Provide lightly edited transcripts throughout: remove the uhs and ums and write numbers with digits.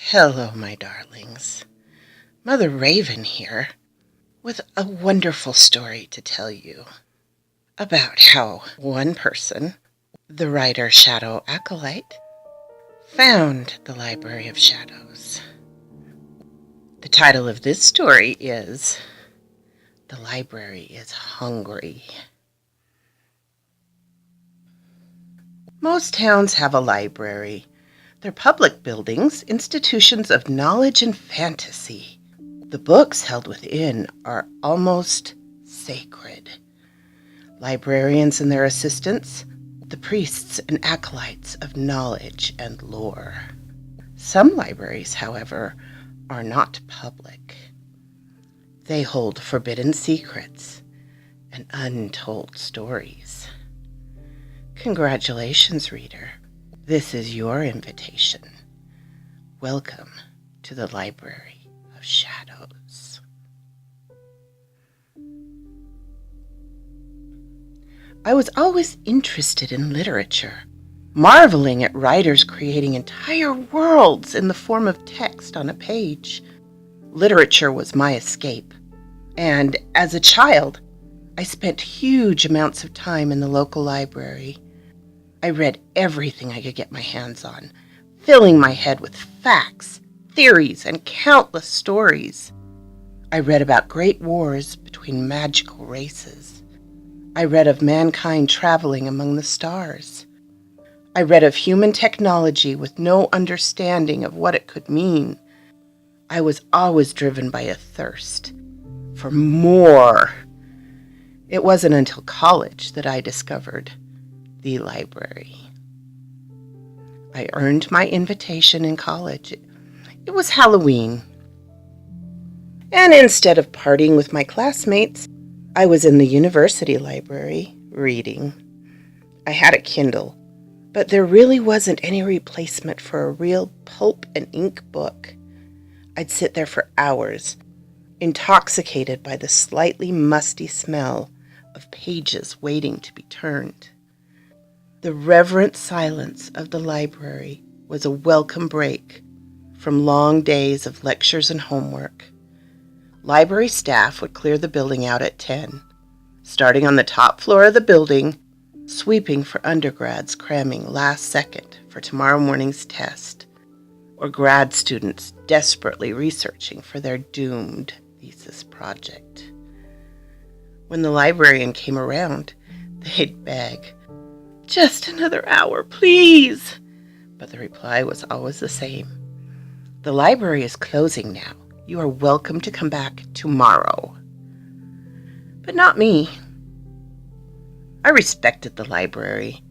Hello, my darlings. Mother Raven here with a wonderful story to tell you about how one person, the writer ShadowAcolyte, found the Library of Shadows. The title of this story is The Library is Hungry. Most towns have a library. They're public buildings, institutions of knowledge and fantasy. The books held within are almost sacred. Librarians and their assistants, the priests and acolytes of knowledge and lore. Some libraries, however, are not public. They hold forbidden secrets and untold stories. Congratulations, reader. This is your invitation. Welcome to the Library of Shadows. I was always interested in literature, marveling at writers creating entire worlds in the form of text on a page. Literature was my escape, and as a child, I spent huge amounts of time in the local library. I read everything I could get my hands on, filling my head with facts, theories, and countless stories. I read about great wars between magical races. I read of mankind traveling among the stars. I read of human technology with no understanding of what it could mean. I was always driven by a thirst for more. It wasn't until college that I discovered the library. I earned my invitation in college. It was Halloween. And instead of partying with my classmates, I was in the university library reading. I had a Kindle, but there really wasn't any replacement for a real pulp and ink book. I'd sit there for hours, intoxicated by the slightly musty smell of pages waiting to be turned. The reverent silence of the library was a welcome break from long days of lectures and homework. Library staff would clear the building out at 10, starting on the top floor of the building, sweeping for undergrads cramming last second for tomorrow morning's test, or grad students desperately researching for their doomed thesis project. When the librarian came around, they'd beg, "Just another hour, please." But the reply was always the same. "The library is closing now. You are welcome to come back tomorrow." But not me. I respected the library.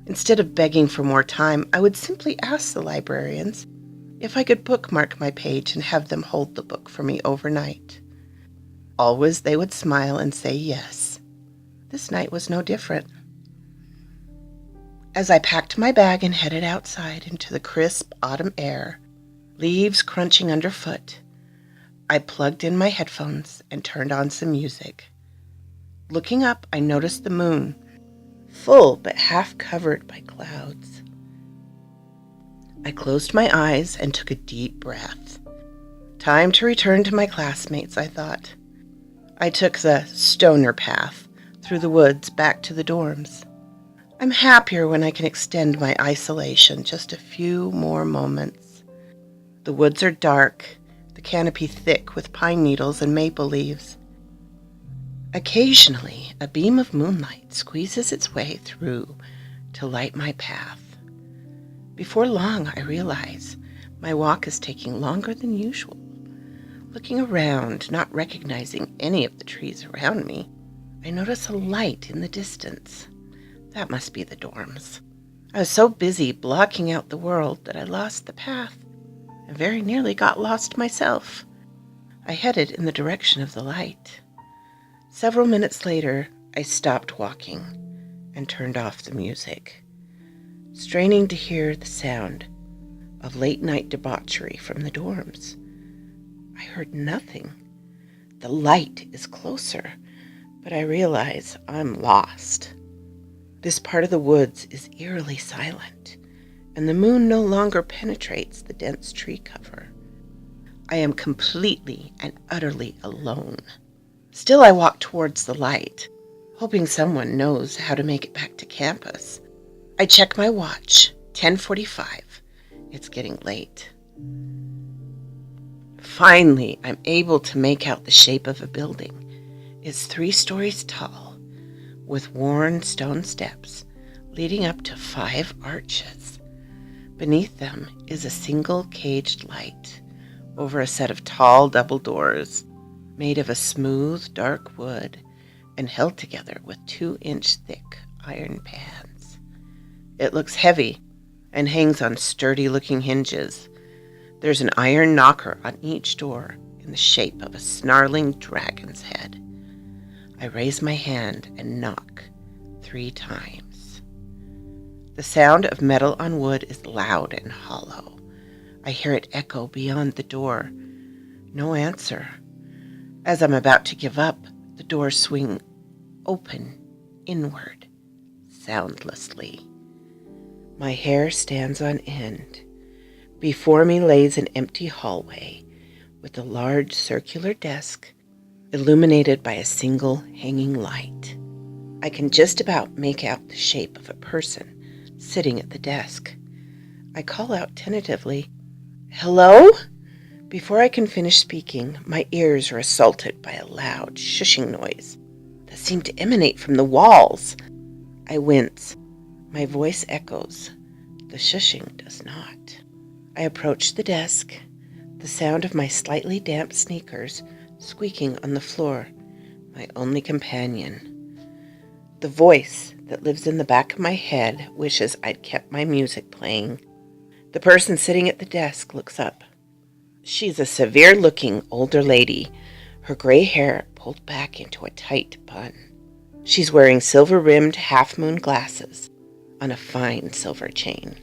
Instead of begging for more time, I would simply ask the librarians if I could bookmark my page and have them hold the book for me overnight. Always they would smile and say yes. This night was no different. As I packed my bag and headed outside into the crisp autumn air, leaves crunching underfoot, I plugged in my headphones and turned on some music. Looking up, I noticed the moon, full but half covered by clouds. I closed my eyes and took a deep breath. Time to return to my classmates, I thought. I took the stoner path through the woods back to the dorms. I'm happier when I can extend my isolation just a few more moments. The woods are dark, the canopy thick with pine needles and maple leaves. Occasionally, a beam of moonlight squeezes its way through to light my path. Before long, I realize my walk is taking longer than usual. Looking around, not recognizing any of the trees around me, I notice a light in the distance. That must be the dorms. I was so busy blocking out the world that I lost the path and very nearly got lost myself. I headed in the direction of the light. Several minutes later, I stopped walking and turned off the music, straining to hear the sound of late-night debauchery from the dorms. I heard nothing. The light is closer, but I realize I'm lost. This part of the woods is eerily silent, and the moon no longer penetrates the dense tree cover. I am completely and utterly alone. Still, I walk towards the light, hoping someone knows how to make it back to campus. I check my watch, 10:45. It's getting late. Finally, I'm able to make out the shape of a building. It's 3 stories tall, with worn stone steps leading up to 5 arches. Beneath them is a single caged light over a set of tall double doors made of a smooth, dark wood and held together with 2-inch thick iron pans. It looks heavy and hangs on sturdy-looking hinges. There's an iron knocker on each door in the shape of a snarling dragon's head. I raise my hand and knock 3 times. The sound of metal on wood is loud and hollow. I hear it echo beyond the door. No answer. As I'm about to give up, the doors swing open inward, soundlessly. My hair stands on end. Before me lays an empty hallway with a large circular desk illuminated by a single hanging light. I can just about make out the shape of a person sitting at the desk. I call out tentatively, "Hello?" Before I can finish speaking, my ears are assaulted by a loud, shushing noise that seemed to emanate from the walls. I wince. My voice echoes. The shushing does not. I approach the desk, the sound of my slightly damp sneakers squeaking on the floor, my only companion. The voice that lives in the back of my head wishes I'd kept my music playing. The person sitting at the desk looks up. She's a severe-looking older lady, her gray hair pulled back into a tight bun. She's wearing silver-rimmed half-moon glasses on a fine silver chain.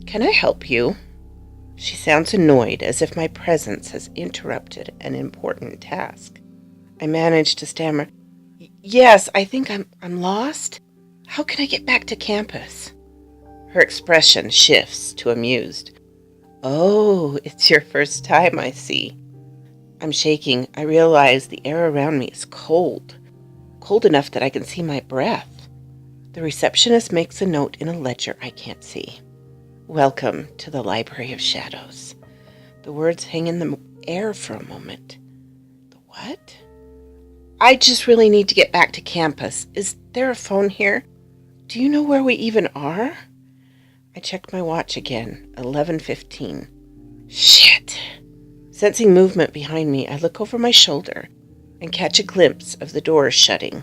"Can I help you?" She sounds annoyed, as if my presence has interrupted an important task. I manage to stammer, "Yes, I think I'm lost. How can I get back to campus?" Her expression shifts to amused. "Oh, it's your first time, I see." I'm shaking. I realize the air around me is cold enough that I can see my breath. The receptionist makes a note in a ledger I can't see. "Welcome to the Library of Shadows." The words hang in the air for a moment. The what? "I just really need to get back to campus. Is there a phone here? Do you know where we even are?" I check my watch again, 11:15. Shit. Sensing movement behind me, I look over my shoulder and catch a glimpse of the doors shutting.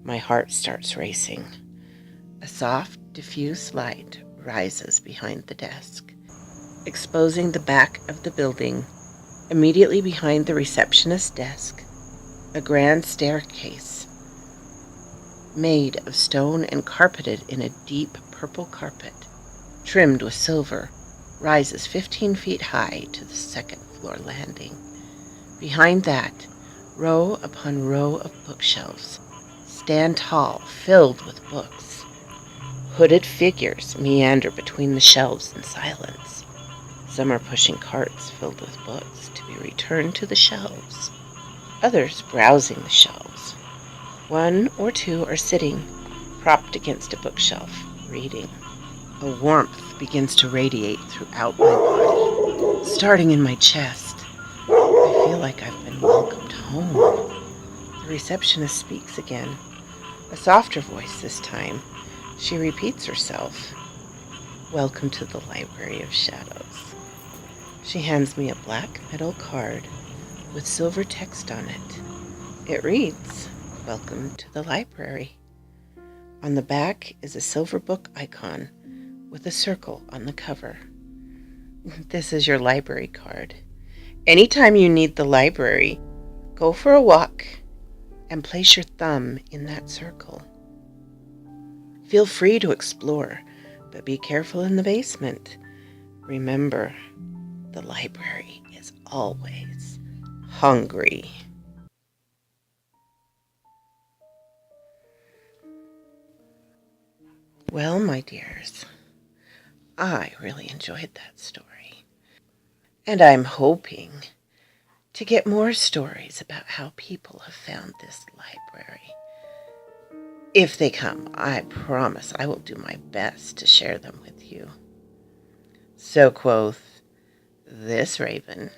My heart starts racing. A soft, diffuse light rises behind the desk, exposing the back of the building. Immediately behind the receptionist's desk, a grand staircase made of stone and carpeted in a deep purple carpet, trimmed with silver, rises 15 feet high to the second-floor landing. Behind that, row upon row of bookshelves stand tall, filled with books. Hooded figures meander between the shelves in silence. Some are pushing carts filled with books to be returned to the shelves. Others browsing the shelves. 1 or 2 are sitting, propped against a bookshelf, reading. A warmth begins to radiate throughout my body, starting in my chest. I feel like I've been welcomed home. The receptionist speaks again, a softer voice this time. She repeats herself. "Welcome to the Library of Shadows." She hands me a black metal card with silver text on it. It reads, "Welcome to the library." On the back is a silver book icon with a circle on the cover. This is your library card. Anytime you need the library, go for a walk and place your thumb in that circle. Feel free to explore, but be careful in the basement. Remember, the library is always hungry. Well, my dears, I really enjoyed that story. And I'm hoping to get more stories about how people have found this library. If they come, I promise I will do my best to share them with you. So quoth this raven.